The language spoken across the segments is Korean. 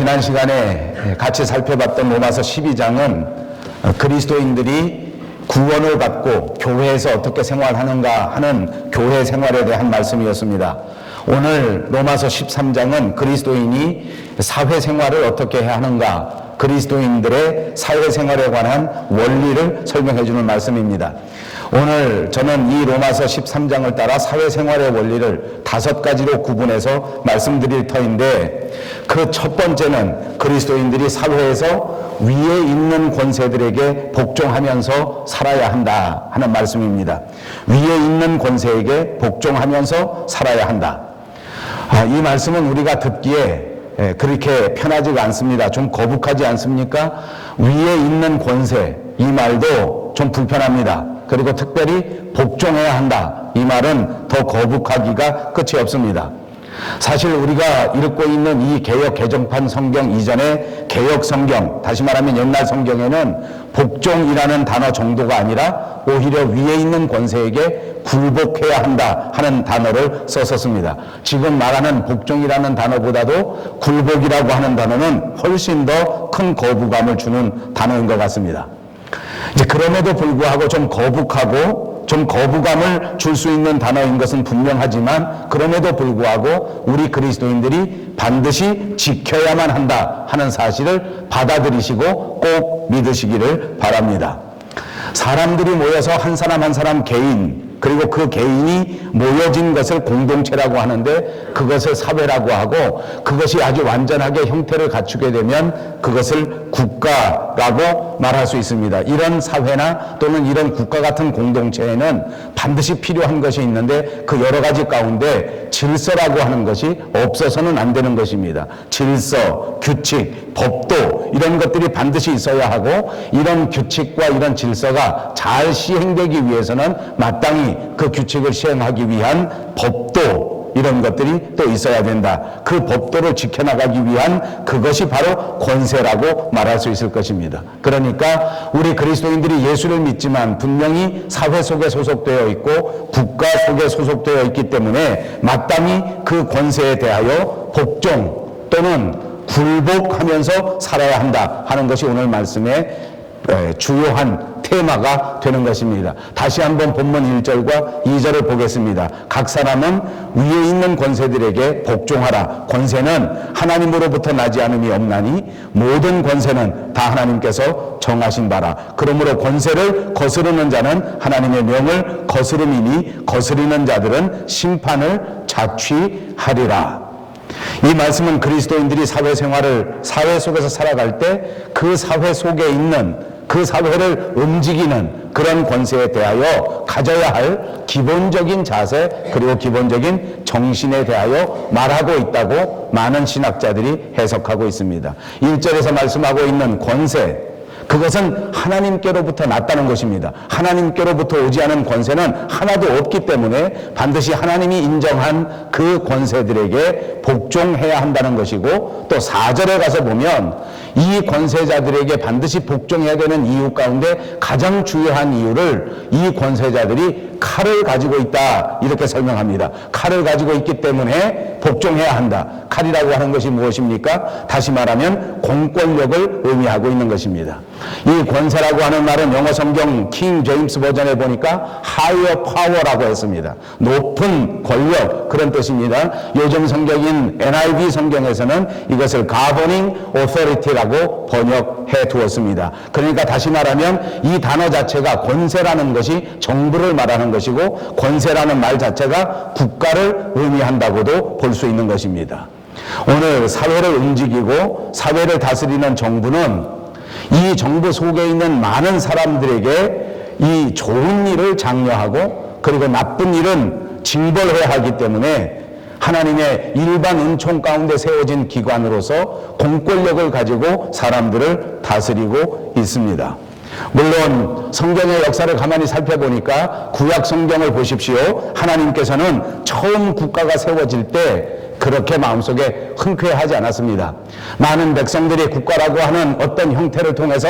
지난 시간에 같이 살펴봤던 로마서 12장은 그리스도인들이 구원을 받고 교회에서 어떻게 생활하는가 하는 교회 생활에 대한 말씀이었습니다. 오늘 로마서 13장은 그리스도인이 사회생활을 어떻게 해야 하는가, 그리스도인들의 사회생활에 관한 원리를 설명해 주는 말씀입니다. 오늘 저는 이 로마서 13장을 따라 사회생활의 원리를 5가지로 구분해서 말씀드릴 터인데, 그 첫 번째는 그리스도인들이 사회에서 위에 있는 권세들에게 복종하면서 살아야 한다 하는 말씀입니다. 위에 있는 권세에게 복종하면서 살아야 한다. 이 말씀은 우리가 듣기에 그렇게 편하지가 않습니다. 좀 거북하지 않습니까? 위에 있는 권세, 이 말도 좀 불편합니다. 그리고 특별히 복종해야 한다, 이 말은 더 거북하기가 끝이 없습니다. 사실 우리가 읽고 있는 이 개역 개정판 성경 이전의 개역 성경, 다시 말하면 옛날 성경에는 복종이라는 단어 정도가 아니라 오히려 위에 있는 권세에게 굴복해야 한다 하는 단어를 썼었습니다. 지금 말하는 복종이라는 단어보다도 굴복이라고 하는 단어는 훨씬 더 큰 거부감을 주는 단어인 것 같습니다. 이제 그럼에도 불구하고 좀 거북하고 좀 거부감을 줄 수 있는 단어인 것은 분명하지만, 그럼에도 불구하고 우리 그리스도인들이 반드시 지켜야만 한다 하는 사실을 받아들이시고 꼭 믿으시기를 바랍니다. 사람들이 모여서 한 사람 한 사람 개인, 그리고 그 개인이 모여진 것을 공동체라고 하는데, 그것을 사회라고 하고, 그것이 아주 완전하게 형태를 갖추게 되면 그것을 국가라고 말할 수 있습니다. 이런 사회나 또는 이런 국가 같은 공동체에는 반드시 필요한 것이 있는데, 그 여러 가지 가운데 질서라고 하는 것이 없어서는 안 되는 것입니다. 질서, 규칙, 법도, 이런 것들이 반드시 있어야 하고, 이런 규칙과 이런 질서가 잘 시행되기 위해서는 마땅히 그 규칙을 시행하기 위한 법도, 이런 것들이 또 있어야 된다. 그 법도를 지켜나가기 위한 그것이 바로 권세라고 말할 수 있을 것입니다. 그러니까 우리 그리스도인들이 예수를 믿지만 분명히 사회 속에 소속되어 있고 국가 속에 소속되어 있기 때문에 마땅히 그 권세에 대하여 복종 또는 굴복하면서 살아야 한다 하는 것이 오늘 말씀의 주요한 테마가 되는 것입니다. 다시 한번 본문 1절과 2절을 보겠습니다. 각 사람은 위에 있는 권세들에게 복종하라. 권세는 하나님으로부터 나지 않음이 없나니 모든 권세는 다 하나님께서 정하신 바라. 그러므로 권세를 거스르는 자는 하나님의 명을 거스름이니 거스리는 자들은 심판을 자취하리라. 이 말씀은 그리스도인들이 사회 속에서 살아갈 때 그 사회 속에 있는, 그 사회를 움직이는 그런 권세에 대하여 가져야 할 기본적인 자세, 그리고 기본적인 정신에 대하여 말하고 있다고 많은 신학자들이 해석하고 있습니다. 1절에서 말씀하고 있는 권세, 그것은 하나님께로부터 났다는 것입니다. 하나님께로부터 오지 않은 권세는 하나도 없기 때문에 반드시 하나님이 인정한 그 권세들에게 복종해야 한다는 것이고, 또 4절에 가서 보면 이 권세자들에게 반드시 복종해야 되는 이유 가운데 가장 중요한 이유를 이 권세자들이 칼을 가지고 있다, 이렇게 설명합니다. 칼을 가지고 있기 때문에 복종해야 한다. 칼이라고 하는 것이 무엇입니까? 다시 말하면 공권력을 의미하고 있는 것입니다. 이 권세라고 하는 말은 영어 성경 킹 제임스 버전에 보니까 higher power라고 했습니다. 높은 권력, 그런 뜻입니다. 요즘 성경인 NIV 성경에서는 이것을 governing authority라고 번역해 두었습니다. 그러니까 다시 말하면 이 단어 자체가 권세라는 것이 정부를 말하는 것이고, 권세라는 말 자체가 국가를 의미한다고도 볼 수 있는 것입니다. 오늘 사회를 움직이고 사회를 다스리는 정부는 이 정부 속에 있는 많은 사람들에게 이 좋은 일을 장려하고, 그리고 나쁜 일은 징벌해야 하기 때문에 하나님의 일반 은총 가운데 세워진 기관으로서 공권력을 가지고 사람들을 다스리고 있습니다. 물론 성경의 역사를 가만히 살펴보니까 구약 성경을 보십시오. 하나님께서는 처음 국가가 세워질 때 그렇게 마음속에 흔쾌하지 않았습니다. 많은 백성들이 국가라고 하는 어떤 형태를 통해서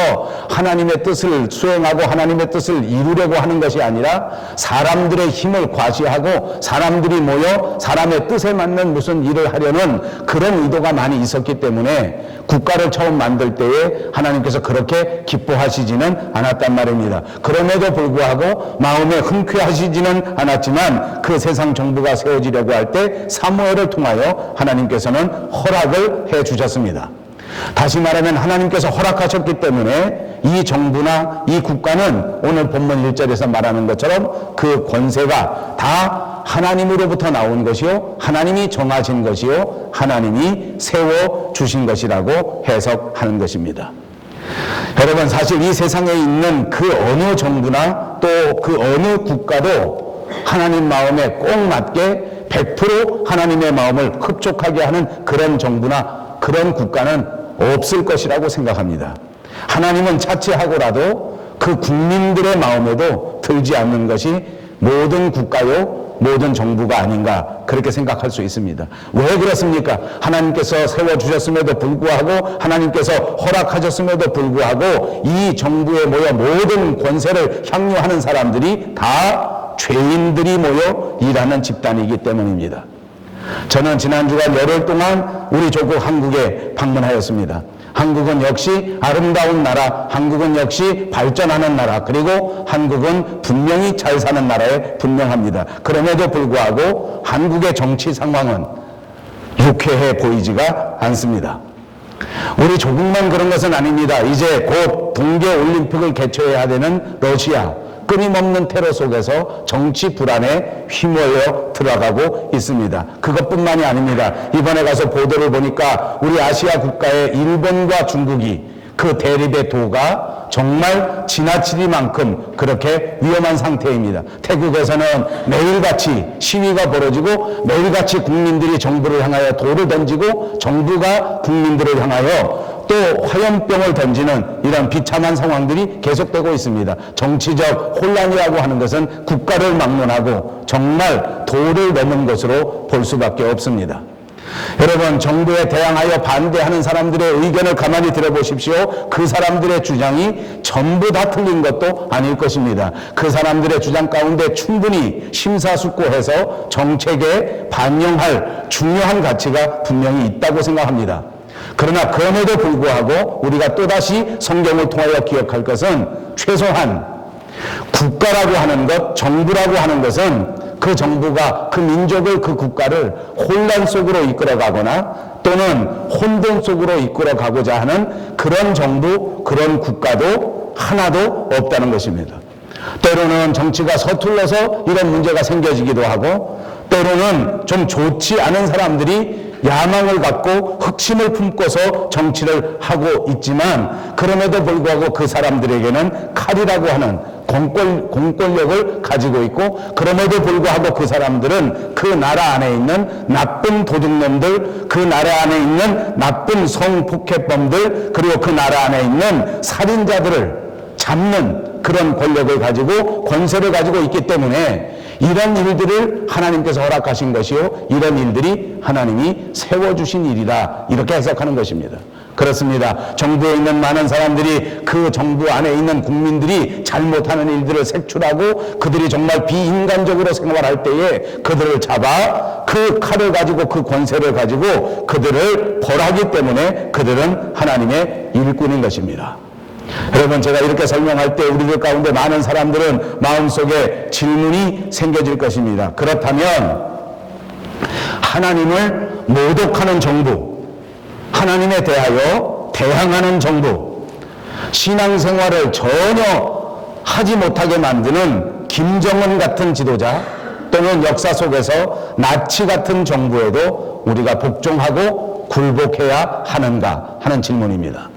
하나님의 뜻을 수행하고 하나님의 뜻을 이루려고 하는 것이 아니라 사람들의 힘을 과시하고 사람들이 모여 사람의 뜻에 맞는 무슨 일을 하려는 그런 의도가 많이 있었기 때문에 국가를 처음 만들 때에 하나님께서 그렇게 기뻐하시지는 않았단 말입니다. 그럼에도 불구하고 마음에 흔쾌하시지는 않았지만 그 세상 정부가 세워지려고 할 때 사무엘을 통하여 하나님께서는 허락을 해 주셨습니다. 다시 말하면 하나님께서 허락하셨기 때문에 이 정부나 이 국가는 오늘 본문 1절에서 말하는 것처럼 그 권세가 다 하나님으로부터 나온 것이요 하나님이 정하신 것이요 하나님이 세워주신 것이라고 해석하는 것입니다. 여러분, 사실 이 세상에 있는 그 어느 정부나 또 그 어느 국가도 하나님 마음에 꼭 맞게 100% 하나님의 마음을 흡족하게 하는 그런 정부나 그런 국가는 없을 것이라고 생각합니다. 하나님은 차치하고라도 그 국민들의 마음에도 들지 않는 것이 모든 국가요 모든 정부가 아닌가 그렇게 생각할 수 있습니다. 왜 그렇습니까? 하나님께서 세워주셨음에도 불구하고 하나님께서 허락하셨음에도 불구하고 이 정부에 모여 모든 권세를 향유하는 사람들이 다 죄인들이 모여 일하는 집단이기 때문입니다. 저는 지난 주간 열흘 동안 우리 조국 한국에 방문하였습니다. 한국은 역시 아름다운 나라, 한국은 역시 발전하는 나라, 그리고 한국은 분명히 잘 사는 나라에 분명합니다. 그럼에도 불구하고 한국의 정치 상황은 유쾌해 보이지가 않습니다. 우리 조국만 그런 것은 아닙니다. 이제 곧 동계올림픽을 개최해야 되는 러시아, 끊임없는 테러 속에서 정치 불안에 휘몰려 들어가고 있습니다. 그것뿐만이 아닙니다. 이번에 가서 보도를 보니까 우리 아시아 국가의 일본과 중국이 그 대립의 도가 정말 지나치리만큼 그렇게 위험한 상태입니다. 태국에서는 매일같이 시위가 벌어지고 매일같이 국민들이 정부를 향하여 돌을 던지고 정부가 국민들을 향하여 또 화염병을 던지는 이런 비참한 상황들이 계속되고 있습니다. 정치적 혼란이라고 하는 것은 국가를 막론하고 정말 도를 넘은 것으로 볼 수밖에 없습니다. 여러분, 정부에 대항하여 반대하는 사람들의 의견을 가만히 들어보십시오. 그 사람들의 주장이 전부 다 틀린 것도 아닐 것입니다. 그 사람들의 주장 가운데 충분히 심사숙고해서 정책에 반영할 중요한 가치가 분명히 있다고 생각합니다. 그러나 그럼에도 불구하고 우리가 또다시 성경을 통하여 기억할 것은 최소한 국가라고 하는 것, 정부라고 하는 것은 그 정부가 그 민족을, 그 국가를 혼란 속으로 이끌어가거나 또는 혼돈 속으로 이끌어가고자 하는 그런 정부, 그런 국가도 하나도 없다는 것입니다. 때로는 정치가 서툴러서 이런 문제가 생겨지기도 하고 때로는 좀 좋지 않은 사람들이 야망을 갖고 흑심을 품고서 정치를 하고 있지만 그럼에도 불구하고 그 사람들에게는 칼이라고 하는 공권력을 가지고 있고 그럼에도 불구하고 그 사람들은 그 나라 안에 있는 나쁜 도둑놈들, 그 나라 안에 있는 나쁜 성폭행범들, 그리고 그 나라 안에 있는 살인자들을 잡는 그런 권력을 가지고 권세를 가지고 있기 때문에 이런 일들을 하나님께서 허락하신 것이요 이런 일들이 하나님이 세워주신 일이다, 이렇게 해석하는 것입니다. 그렇습니다. 정부에 있는 많은 사람들이 그 정부 안에 있는 국민들이 잘못하는 일들을 색출하고 그들이 정말 비인간적으로 생활할 때에 그들을 잡아 그 칼을 가지고 그 권세를 가지고 그들을 벌하기 때문에 그들은 하나님의 일꾼인 것입니다. 여러분, 제가 이렇게 설명할 때 우리들 가운데 많은 사람들은 마음속에 질문이 생겨질 것입니다. 그렇다면 하나님을 모독하는 정부, 하나님에 대하여 대항하는 정부, 신앙생활을 전혀 하지 못하게 만드는 김정은 같은 지도자 또는 역사 속에서 나치 같은 정부에도 우리가 복종하고 굴복해야 하는가 하는 질문입니다.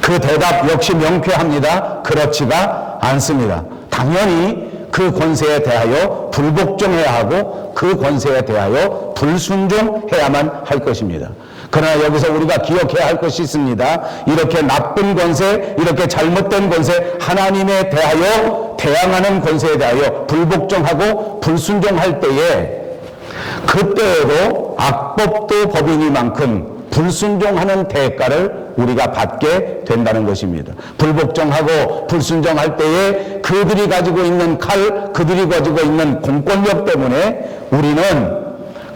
그 대답 역시 명쾌합니다. 그렇지가 않습니다. 당연히 그 권세에 대하여 불복종해야 하고 그 권세에 대하여 불순종해야만 할 것입니다. 그러나 여기서 우리가 기억해야 할 것이 있습니다. 이렇게 나쁜 권세, 이렇게 잘못된 권세, 하나님에 대하여 대항하는 권세에 대하여 불복종하고 불순종할 때에 그때에도 악법도 법이니만큼 불순종하는 대가를 우리가 받게 된다는 것입니다. 불복종하고 불순종할 때에 그들이 가지고 있는 칼, 그들이 가지고 있는 공권력 때문에 우리는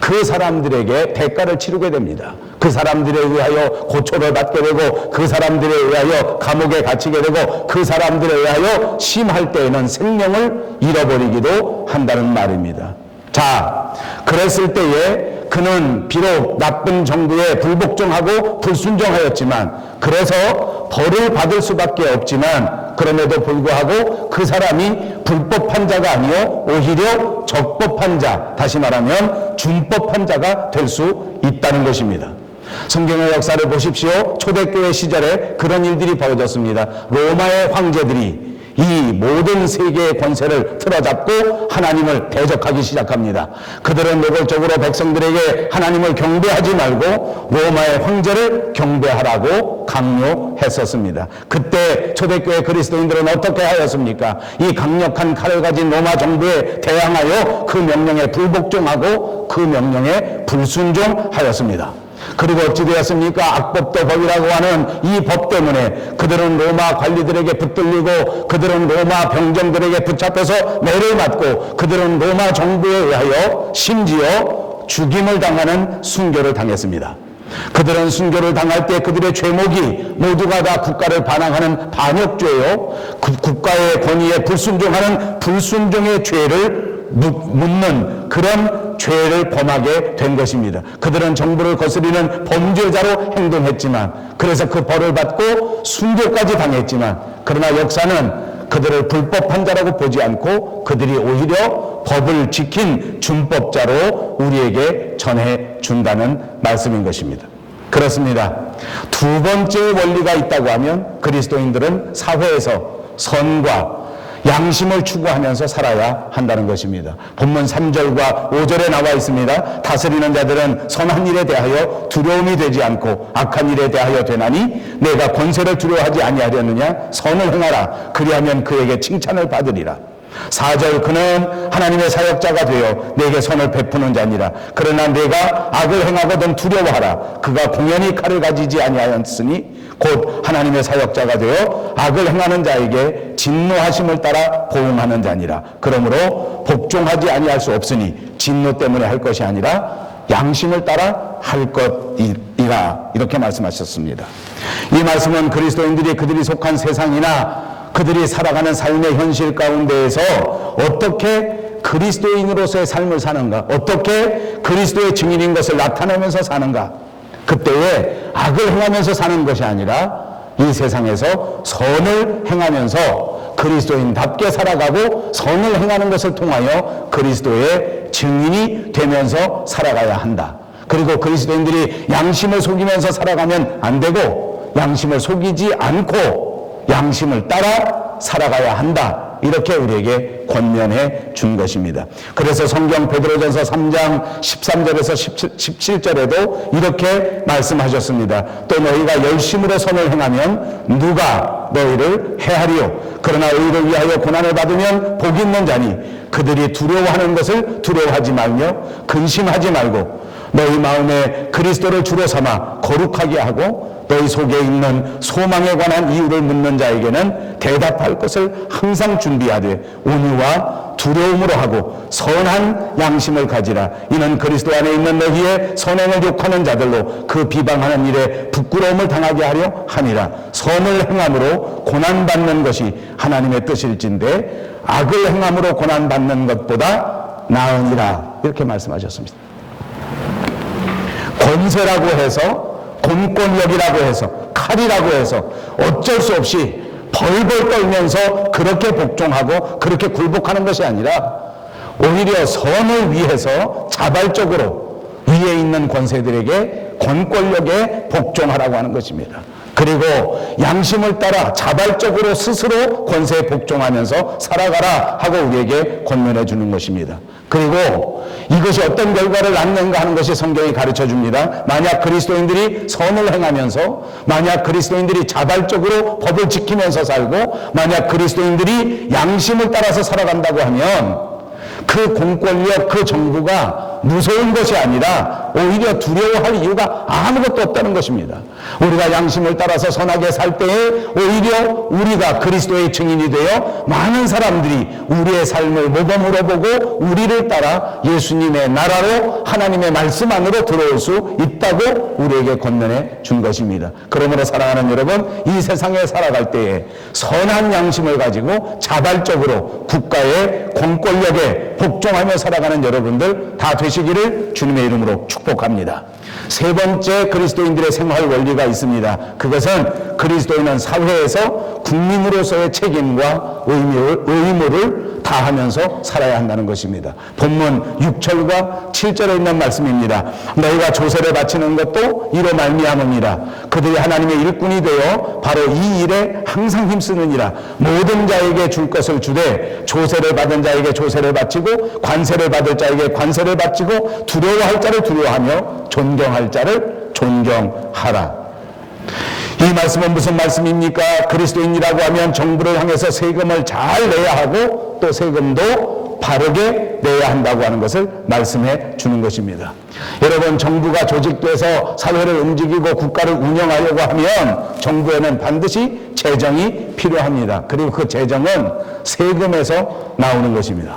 그 사람들에게 대가를 치르게 됩니다. 그 사람들에 의하여 고초를 받게 되고, 그 사람들에 의하여 감옥에 갇히게 되고, 그 사람들에 의하여 심할 때에는 생명을 잃어버리기도 한다는 말입니다. 자, 그랬을 때에 그는 비록 나쁜 정부에 불복종하고 불순종하였지만, 그래서 벌을 받을 수밖에 없지만, 그럼에도 불구하고 그 사람이 불법한 자가 아니요 오히려 적법한 자, 다시 말하면 준법한 자가 될 수 있다는 것입니다. 성경의 역사를 보십시오. 초대교회 시절에 그런 일들이 벌어졌습니다. 로마의 황제들이 이 모든 세계의 권세를 틀어잡고 하나님을 대적하기 시작합니다. 그들은 노골적으로 백성들에게 하나님을 경배하지 말고 로마의 황제를 경배하라고 강요했었습니다. 그때 초대교회 그리스도인들은 어떻게 하였습니까? 이 강력한 칼을 가진 로마 정부에 대항하여 그 명령에 불복종하고 그 명령에 불순종하였습니다. 그리고 어찌 되었습니까? 악법도 법이라고 하는 이 법 때문에 그들은 로마 관리들에게 붙들리고, 그들은 로마 병정들에게 붙잡혀서 매를 맞고, 그들은 로마 정부에 의하여 심지어 죽임을 당하는 순교를 당했습니다. 그들은 순교를 당할 때 그들의 죄목이 모두가 다 국가를 반항하는 반역죄요, 국가의 권위에 불순종하는 불순종의 죄를 묻는 그런 죄를 범하게 된 것입니다. 그들은 정부를 거스리는 범죄자로 행동했지만, 그래서 그 벌을 받고 순교까지 당했지만, 그러나 역사는 그들을 불법한 자라고 보지 않고 그들이 오히려 법을 지킨 준법자로 우리에게 전해준다는 말씀인 것입니다. 그렇습니다. 두 번째 원리가 있다고 하면 그리스도인들은 사회에서 선과 양심을 추구하면서 살아야 한다는 것입니다. 본문 3절과 5절에 나와 있습니다. 다스리는 자들은 선한 일에 대하여 두려움이 되지 않고 악한 일에 대하여 되나니, 내가 권세를 두려워하지 아니하려느냐? 선을 행하라. 그리하면 그에게 칭찬을 받으리라. 4절, 그는 하나님의 사역자가 되어 내게 선을 베푸는 자니라. 그러나 내가 악을 행하거든 두려워하라. 그가 공연히 칼을 가지지 아니하였으니 곧 하나님의 사역자가 되어 악을 행하는 자에게 진노하심을 따라 보응하는 자니라. 그러므로 복종하지 아니할 수 없으니 진노 때문에 할 것이 아니라 양심을 따라 할 것이라. 이렇게 말씀하셨습니다. 이 말씀은 그리스도인들이 그들이 속한 세상이나 그들이 살아가는 삶의 현실 가운데에서 어떻게 그리스도인으로서의 삶을 사는가, 어떻게 그리스도의 증인인 것을 나타내면서 사는가, 그때에 악을 행하면서 사는 것이 아니라 이 세상에서 선을 행하면서 그리스도인답게 살아가고 선을 행하는 것을 통하여 그리스도의 증인이 되면서 살아가야 한다. 그리고 그리스도인들이 양심을 속이면서 살아가면 안 되고, 양심을 속이지 않고 양심을 따라 살아가야 한다. 이렇게 우리에게 권면해 준 것입니다. 그래서 성경 베드로전서 3장 13절에서 17절에도 이렇게 말씀하셨습니다. 또 너희가 열심으로 선을 행하면 누가 너희를 해하리요? 그러나 의를 위하여 고난을 받으면 복 있는 자니, 그들이 두려워하는 것을 두려워하지 말며 근심하지 말고 너희 마음에 그리스도를 주로 삼아 거룩하게 하고, 너희 속에 있는 소망에 관한 이유를 묻는 자에게는 대답할 것을 항상 준비하되 온유와 두려움으로 하고 선한 양심을 가지라. 이는 그리스도 안에 있는 너희의 선행을 욕하는 자들로 그 비방하는 일에 부끄러움을 당하게 하려 하니라. 선을 행함으로 고난받는 것이 하나님의 뜻일진데 악을 행함으로 고난받는 것보다 나으니라. 이렇게 말씀하셨습니다. 권세라고 해서, 공권력이라고 해서, 칼이라고 해서 어쩔 수 없이 벌벌 떨면서 그렇게 복종하고 그렇게 굴복하는 것이 아니라 오히려 선을 위해서 자발적으로 위에 있는 권세들에게, 권권력에 복종하라고 하는 것입니다. 그리고 양심을 따라 자발적으로 스스로 권세에 복종하면서 살아가라 하고 우리에게 권면해 주는 것입니다. 그리고 이것이 어떤 결과를 낳는가 하는 것이 성경이 가르쳐 줍니다. 만약 그리스도인들이 선을 행하면서, 만약 그리스도인들이 자발적으로 법을 지키면서 살고, 만약 그리스도인들이 양심을 따라서 살아간다고 하면 그 공권력, 그 정부가 무서운 것이 아니라 오히려 두려워할 이유가 아무것도 없다는 것입니다. 우리가 양심을 따라서 선하게 살 때에 오히려 우리가 그리스도의 증인이 되어 많은 사람들이 우리의 삶을 모범으로 보고 우리를 따라 예수님의 나라로 하나님의 말씀 안으로 들어올 수 있다고 우리에게 권면해 준 것입니다. 그러므로 사랑하는 여러분, 이 세상에 살아갈 때에 선한 양심을 가지고 자발적으로 국가의 공권력에 복종하며 살아가는 여러분들 다 되시기를 주님의 이름으로 축복합니다. 세 번째 그리스도인들의 생활 원리가 있습니다. 그것은 그리스도인은 사회에서 국민으로서의 책임과 의무를 다하면서 살아야 한다는 것입니다. 본문 6절과 7절에 있는 말씀입니다. 너희가 조세를 바치는 것도 이로 말미암음이라. 그들이 하나님의 일꾼이 되어 바로 이 일에 항상 힘쓰느니라. 모든 자에게 줄 것을 주되 조세를 받은 자에게 조세를 바치고 관세를 받을 자에게 관세를 바치고 두려워할 자를 두려워하며 존경할 자를 존경하라. 이 말씀은 무슨 말씀입니까? 그리스도인이라고 하면 정부를 향해서 세금을 잘 내야 하고 또 세금도 바르게 내야 한다고 하는 것을 말씀해 주는 것입니다. 여러분, 정부가 조직돼서 사회를 움직이고 국가를 운영하려고 하면 정부에는 반드시 재정이 필요합니다. 그리고 그 재정은 세금에서 나오는 것입니다.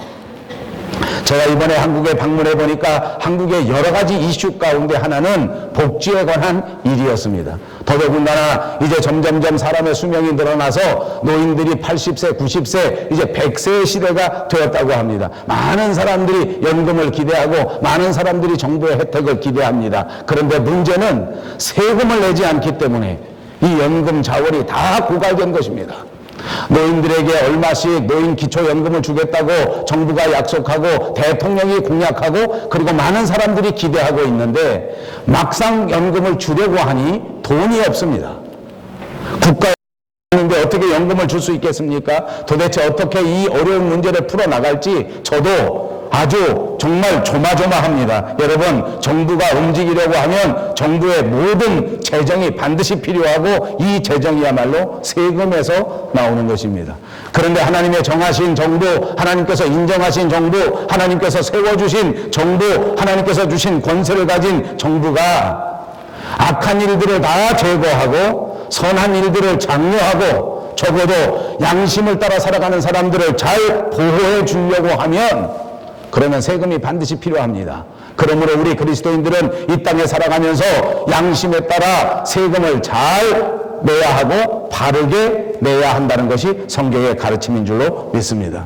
제가 이번에 한국에 방문해 보니까 한국의 여러 가지 이슈 가운데 하나는 복지에 관한 일이었습니다. 더더군다나 이제 점점점 사람의 수명이 늘어나서 노인들이 80세, 90세, 이제 100세의 시대가 되었다고 합니다. 많은 사람들이 연금을 기대하고 많은 사람들이 정부의 혜택을 기대합니다. 그런데 문제는 세금을 내지 않기 때문에 이 연금 자원이 다 고갈된 것입니다. 노인들에게 얼마씩 노인 기초연금을 주겠다고 정부가 약속하고 대통령이 공약하고 그리고 많은 사람들이 기대하고 있는데 막상 연금을 주려고 하니 돈이 없습니다. 국가인데 어떻게 연금을 줄 수 있겠습니까? 도대체 어떻게 이 어려운 문제를 풀어나갈지 저도 아주 정말 조마조마합니다. 여러분, 정부가 움직이려고 하면 정부의 모든 재정이 반드시 필요하고 이 재정이야말로 세금에서 나오는 것입니다. 그런데 하나님의 정하신 정부, 하나님께서 인정하신 정부, 하나님께서 세워주신 정부, 하나님께서 주신 권세를 가진 정부가 악한 일들을 다 제거하고 선한 일들을 장려하고 적어도 양심을 따라 살아가는 사람들을 잘 보호해 주려고 하면 그러면 세금이 반드시 필요합니다. 그러므로 우리 그리스도인들은 이 땅에 살아가면서 양심에 따라 세금을 잘 내야 하고 바르게 내야 한다는 것이 성경의 가르침인 줄로 믿습니다.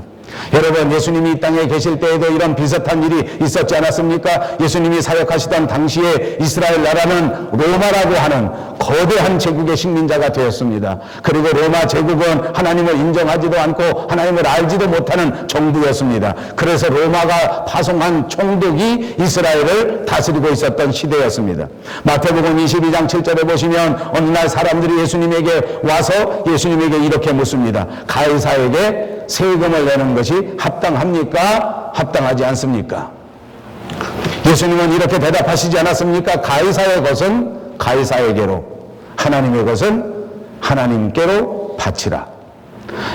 여러분, 예수님이 이 땅에 계실 때에도 이런 비슷한 일이 있었지 않았습니까? 예수님이 사역하시던 당시에 이스라엘 나라는 로마라고 하는 거대한 제국의 식민자가 되었습니다. 그리고 로마 제국은 하나님을 인정하지도 않고 하나님을 알지도 못하는 정부였습니다. 그래서 로마가 파송한 총독이 이스라엘을 다스리고 있었던 시대였습니다. 마태복음 22장 7절에 보시면 어느 날 사람들이 예수님에게 와서 예수님에게 이렇게 묻습니다. 가이사에게 세금을 내는 것이 합당합니까? 합당하지 않습니까? 예수님은 이렇게 대답하시지 않았습니까? 가이사의 것은 가이사에게로, 하나님의 것은 하나님께로 바치라.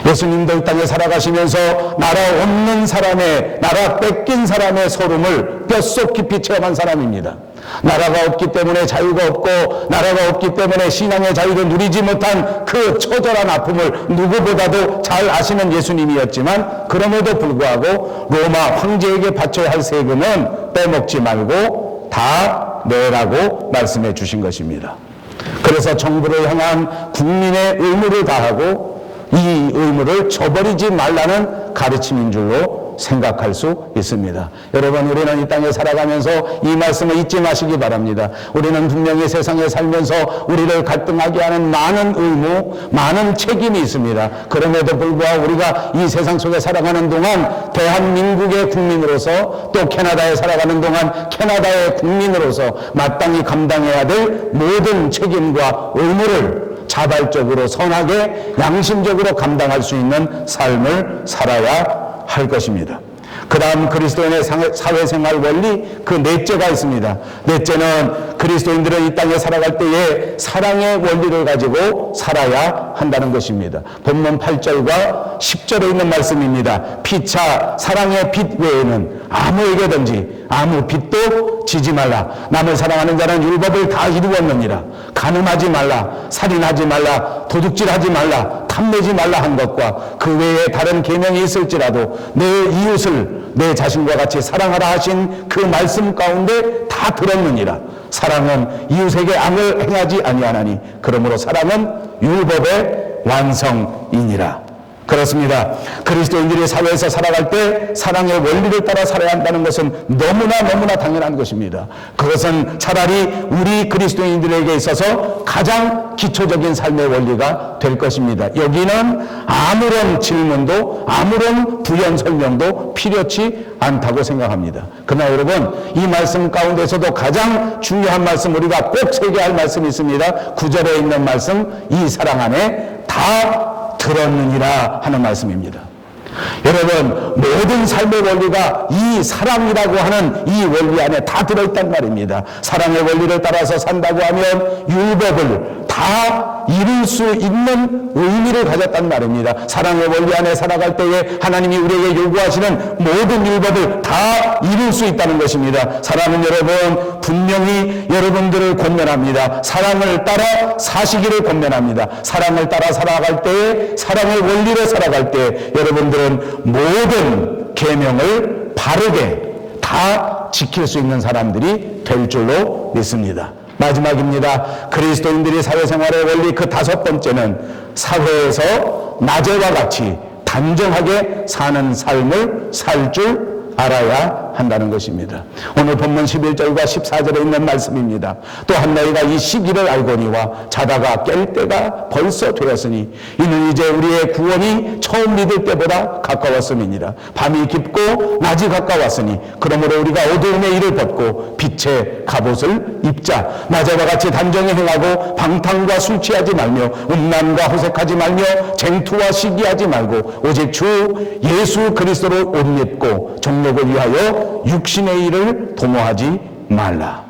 예수님도 이 땅에 살아가시면서 나라 없는 사람의, 나라 뺏긴 사람의 소름을 뼛속 깊이 체험한 사람입니다. 나라가 없기 때문에 자유가 없고 나라가 없기 때문에 신앙의 자유를 누리지 못한 그 처절한 아픔을 누구보다도 잘 아시는 예수님이었지만 그럼에도 불구하고 로마 황제에게 바쳐야 할 세금은 빼먹지 말고 다 내라고 말씀해 주신 것입니다. 그래서 정부를 향한 국민의 의무를 다하고 이 의무를 저버리지 말라는 가르침인 줄로 생각할 수 있습니다. 여러분, 우리는 이 땅에 살아가면서 이 말씀을 잊지 마시기 바랍니다. 우리는 분명히 세상에 살면서 우리를 갈등하게 하는 많은 의무, 많은 책임이 있습니다. 그럼에도 불구하고 우리가 이 세상 속에 살아가는 동안 대한민국의 국민으로서 또 캐나다에 살아가는 동안 캐나다의 국민으로서 마땅히 감당해야 될 모든 책임과 의무를 자발적으로 선하게 양심적으로 감당할 수 있는 삶을 살아야 할 것입니다. 그 다음 그리스도인의 사회생활 원리, 그 넷째가 있습니다. 넷째는 그리스도인들은 이 땅에 살아갈 때에 사랑의 원리를 가지고 살아야 한다는 것입니다. 본문 8절과 10절에 있는 말씀입니다. 피차 사랑의 빛 외에는 아무에게든지 아무 빚도 지지 말라. 남을 사랑하는 자는 율법을 다 이루었느니라. 간음하지 말라, 살인하지 말라, 도둑질하지 말라, 탐내지 말라 한 것과 그 외에 다른 계명이 있을지라도 내 이웃을 내 자신과 같이 사랑하라 하신 그 말씀 가운데 다 들었느니라. 사랑은 이웃에게 악을 행하지 아니하나니 그러므로 사랑은 율법의 완성이니라. 그렇습니다. 그리스도인들이 사회에서 살아갈 때 사랑의 원리를 따라 살아야 한다는 것은 너무나 당연한 것입니다. 그것은 차라리 우리 그리스도인들에게 있어서 가장 기초적인 삶의 원리가 될 것입니다. 여기는 아무런 질문도 아무런 부연 설명도 필요치 않다고 생각합니다. 그러나 여러분, 이 말씀 가운데서도 가장 중요한 말씀, 우리가 꼭 새겨야 할 말씀이 있습니다. 9절에 있는 말씀, 이 사랑 안에 다 들었느니라 하는 말씀입니다. 여러분, 모든 삶의 원리가 이 사랑이라고 하는 이 원리 안에 다 들어있단 말입니다. 사랑의 원리를 따라서 산다고 하면 율법을 다 이룰 수 있는 의미를 가졌단 말입니다. 사랑의 원리 안에 살아갈 때에 하나님이 우리에게 요구하시는 모든 율법을 다 이룰 수 있다는 것입니다. 사랑하는 여러분, 분명히 여러분들을 권면합니다. 사랑을 따라 사시기를 권면합니다. 사랑을 따라 살아갈 때에, 사랑의 원리로 살아갈 때 여러분들은 모든 계명을 바르게 다 지킬 수 있는 사람들이 될 줄로 믿습니다. 마지막입니다. 그리스도인들이 사회생활의 원리 그 5번째는 사회에서 낮에와 같이 단정하게 사는 삶을 살 줄 알아야 한다는 것입니다. 오늘 본문 11절과 14절에 있는 말씀입니다. 또한 너희가 이 시기를 알거니와 자다가 깰 때가 벌써 되었으니 이는 이제 우리의 구원이 처음 믿을 때보다 가까웠음이니라. 밤이 깊고 낮이 가까웠으니 그러므로 우리가 어두움의 일을 벗고 빛의 갑옷을 입자. 낮에와 같이 단정히 행하고 방탕과 술 취하지 말며 음란과 호색하지 말며 쟁투와 시기하지 말고 오직 주 예수 그리스도를 옷 입고 정욕을 위하여 육신의 일을 도모하지 말라.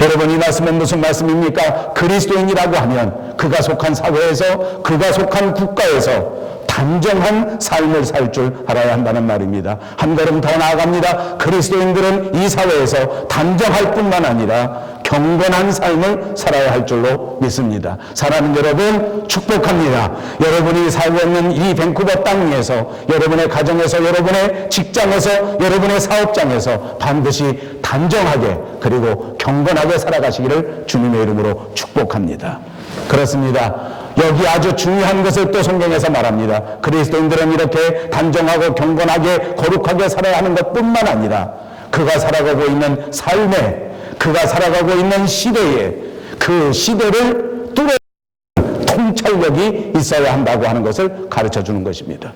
여러분, 이 말씀은 무슨 말씀입니까? 그리스도인이라고 하면 그가 속한 사회에서, 그가 속한 국가에서 단정한 삶을 살 줄 알아야 한다는 말입니다. 한 걸음 더 나아갑니다. 그리스도인들은 이 사회에서 단정할 뿐만 아니라 경건한 삶을 살아야 할 줄로 믿습니다. 사랑하는 여러분, 축복합니다. 여러분이 살고 있는 이 밴쿠버 땅 위에서, 여러분의 가정에서, 여러분의 직장에서, 여러분의 사업장에서 반드시 단정하게 그리고 경건하게 살아가시기를 주님의 이름으로 축복합니다. 그렇습니다. 여기 아주 중요한 것을 또 성경에서 말합니다. 그리스도인들은 이렇게 단정하고 경건하게 거룩하게 살아야 하는 것뿐만 아니라 그가 살아가고 있는 삶에, 그가 살아가고 있는 시대에 그 시대를 뚫어내는 통찰력이 있어야 한다고 하는 것을 가르쳐 주는 것입니다.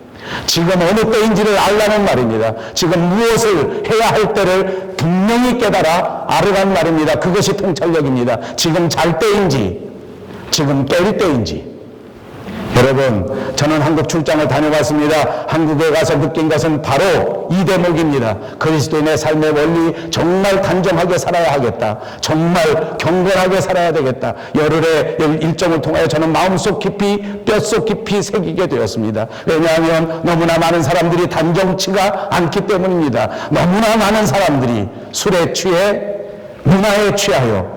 지금 어느 때인지를 알라는 말입니다. 지금 무엇을 해야 할 때를 분명히 깨달아 알으란 말입니다. 그것이 통찰력입니다. 지금 잘 때인지 지금 깰 때인지. 여러분, 저는 한국 출장을 다녀왔습니다. 한국에 가서 느낀 것은 바로 이 대목입니다. 그리스도인의 삶의 원리, 정말 단정하게 살아야 하겠다. 정말 경건하게 살아야 되겠다. 열흘의 일정을 통하여 저는 마음속 깊이, 뼛속 깊이 새기게 되었습니다. 왜냐하면 너무나 많은 사람들이 단정치가 않기 때문입니다. 너무나 많은 사람들이 술에 취해, 문화에 취하여,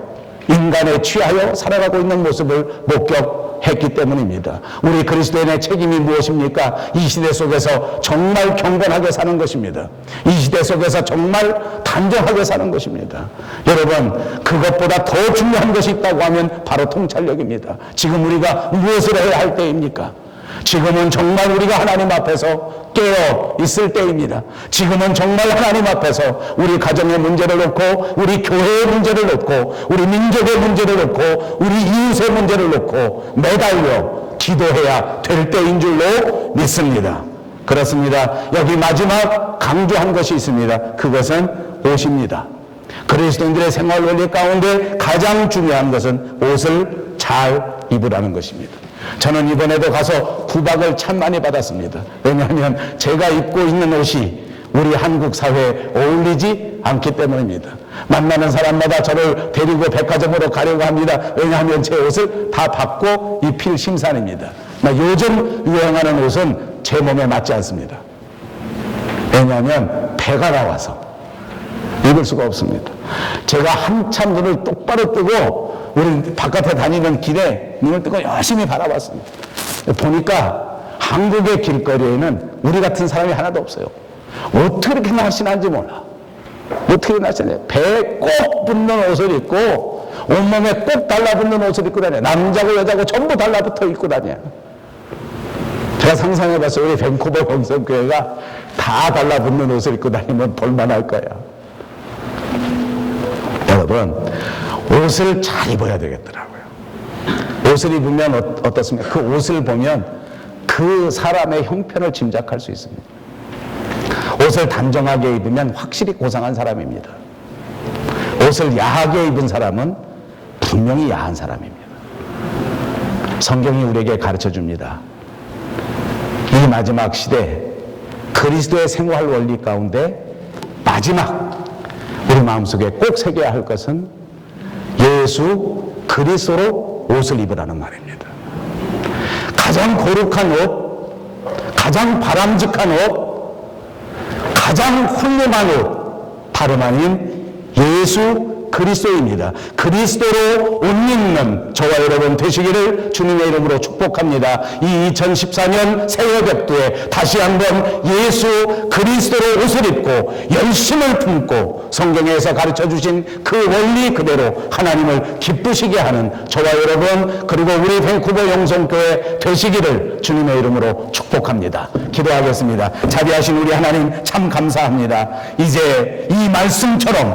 인간에 취하여 살아가고 있는 모습을 목격했기 때문입니다. 우리 그리스도인의 책임이 무엇입니까? 이 시대 속에서 정말 경건하게 사는 것입니다. 이 시대 속에서 정말 단정하게 사는 것입니다. 여러분, 그것보다 더 중요한 것이 있다고 하면 바로 통찰력입니다. 지금 우리가 무엇을 해야 할 때입니까? 지금은 정말 우리가 하나님 앞에서 깨어 있을 때입니다. 지금은 정말 하나님 앞에서 우리 가정의 문제를 놓고, 우리 교회의 문제를 놓고, 우리 민족의 문제를 놓고, 우리 이웃의 문제를 놓고 매달려 기도해야 될 때인 줄로 믿습니다. 그렇습니다. 여기 마지막 강조한 것이 있습니다. 그것은 옷입니다. 그리스도인들의 생활 원리 가운데 가장 중요한 것은 옷을 잘 입으라는 것입니다. 저는 이번에도 가서 구박을 참 많이 받았습니다. 왜냐하면 제가 입고 있는 옷이 우리 한국 사회에 어울리지 않기 때문입니다. 만나는 사람마다 저를 데리고 백화점으로 가려고 합니다. 왜냐하면 제 옷을 다 받고 입힐 심산입니다. 요즘 유행하는 옷은 제 몸에 맞지 않습니다. 왜냐하면 배가 나와서 입을 수가 없습니다. 제가 한참 눈을 똑바로 뜨고 우리 바깥에 다니는 길에 눈을 뜨고 열심히 바라봤습니다. 보니까 한국의 길거리에는 우리 같은 사람이 하나도 없어요. 어떻게 이렇게 날씬한지 몰라. 어떻게 날씬해? 배에 꼭 붙는 옷을 입고 온몸에 꼭 달라붙는 옷을 입고 다녀. 남자고 여자고 전부 달라붙어 입고 다녀. 제가 상상해봤어요. 우리 밴쿠버 영성교회가 다 달라붙는 옷을 입고 다니면 볼만할 거야. 여러분, 옷을 잘 입어야 되겠더라고요. 옷을 입으면 어떻습니까? 그 옷을 보면 그 사람의 형편을 짐작할 수 있습니다. 옷을 단정하게 입으면 확실히 고상한 사람입니다. 옷을 야하게 입은 사람은 분명히 야한 사람입니다. 성경이 우리에게 가르쳐 줍니다. 이 마지막 시대 그리스도의 생활 원리 가운데 마지막 우리 마음속에 꼭 새겨야 할 것은 예수 그리스도로 옷을 입으라는 말입니다. 가장 거룩한 옷, 가장 바람직한 옷, 가장 훌륭한 옷, 다름 아닌 예수 그리스도입니다. 그리스도로 옷 입는 저와 여러분 되시기를 주님의 이름으로 축복합니다. 이 2014년 새해 벽두에 다시 한번 예수 그리스도로 옷을 입고 열심을 품고 성경에서 가르쳐 주신 그 원리 그대로 하나님을 기쁘시게 하는 저와 여러분 그리고 우리 밴쿠버 영성교회 되시기를 주님의 이름으로 축복합니다. 기도하겠습니다. 자비하신 우리 하나님 참 감사합니다. 이제 이 말씀처럼